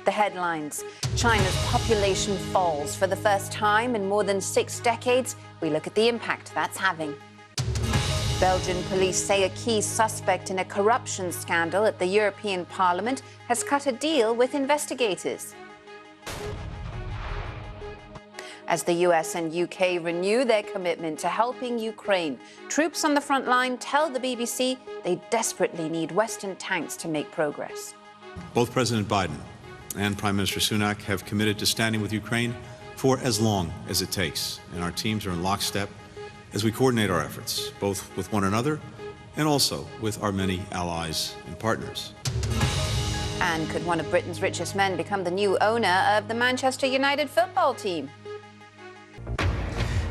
The headlines: China's population falls for the first time in more than 6 decades. We look at the impact that's having. Belgian police say a key suspect in a corruption scandal at the European Parliament has cut a deal with investigators. As the US and UK renew their commitment to helping Ukraine, troops on the front line tell the BBC they desperately need Western tanks to make progress. Both President Biden and Prime Minister Sunak have committed to standing with Ukraine for as long as it takes, and our teams are in lockstep as we coordinate our efforts, both with one another and also with our many allies and partners. And could one of Britain's richest men become the new owner of the Manchester United football team?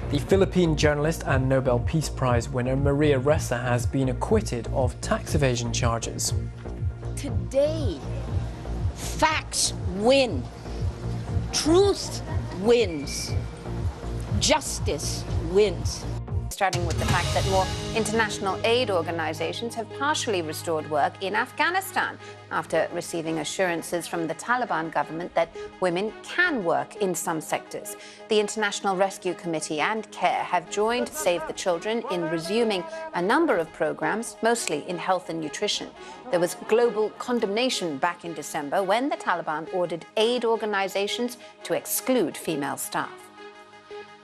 The Philippine journalist and Nobel Peace Prize winner Reesa has been acquitted of tax evasion charges. Today, facts win. Truth wins. Justice wins. Starting with the fact that more international aid organizations have partially restored work in Afghanistan after receiving assurances from the Taliban government that women can work in some sectors. The International Rescue Committee and CARE have joined Save the Children in resuming a number of programs, mostly in health and nutrition. There was global condemnation back in December when the Taliban ordered aid organizations to exclude female staff.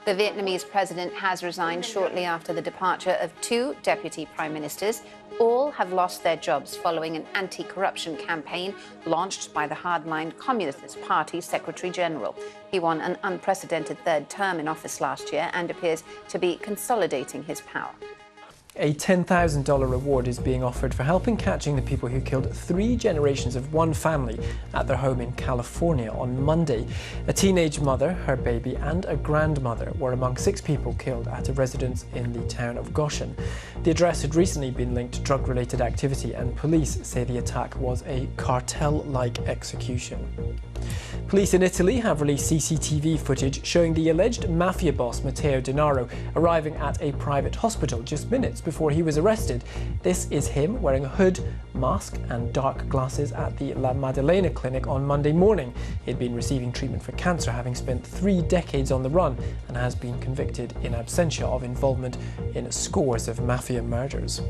The Vietnamese president has resigned shortly after the departure of 2 deputy prime ministers. All have lost their jobs following an anti-corruption campaign launched by the hardline Communist Party Secretary General. He won an unprecedented 3rd term in office last year and appears to be consolidating his power. A $10,000 reward is being offered for helping catching the people who killed 3 generations of one family at their home in California on Monday. A teenage mother, her baby and a grandmother were among 6 people killed at a residence in the town of Goshen. The address had recently been linked to drug-related activity, and police say the attack was a cartel-like execution. Police in Italy have released CCTV footage showing the alleged Mafia boss Matteo Denaro arriving at a private hospital just minutes before he was arrested. This is him wearing a hood, mask and dark glasses at the La Maddalena clinic on Monday morning. He had been receiving treatment for cancer, having spent 3 decades on the run, and has been convicted in absentia of involvement in scores of Mafia murders.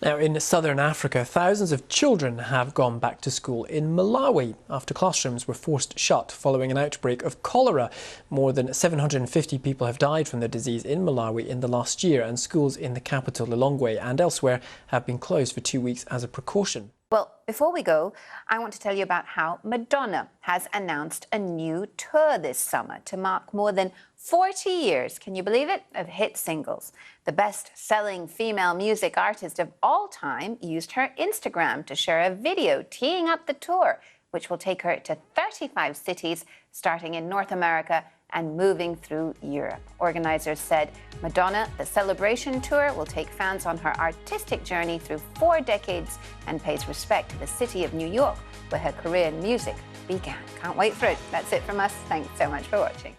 Now, in southern Africa, thousands of children have gone back to school in Malawi after classrooms were forced shut following an outbreak of cholera. More than 750 people have died from the disease in Malawi in the last year, and schools in the capital Lilongwe and elsewhere have been closed for 2 weeks as a precaution. Well, before we go, I want to tell you about how Madonna has announced a new tour this summer to mark more than 40 years, can you believe it, of hit singles. The best-selling female music artist of all time used her Instagram to share a video teeing up the tour, which will take her to 35 cities, starting in North America and moving through Europe. Organizers said Madonna, the Celebration Tour, will take fans on her artistic journey through 4 decades and pays respect to the city of New York, where her career in music began. Can't wait for it. That's it from us. Thanks so much for watching.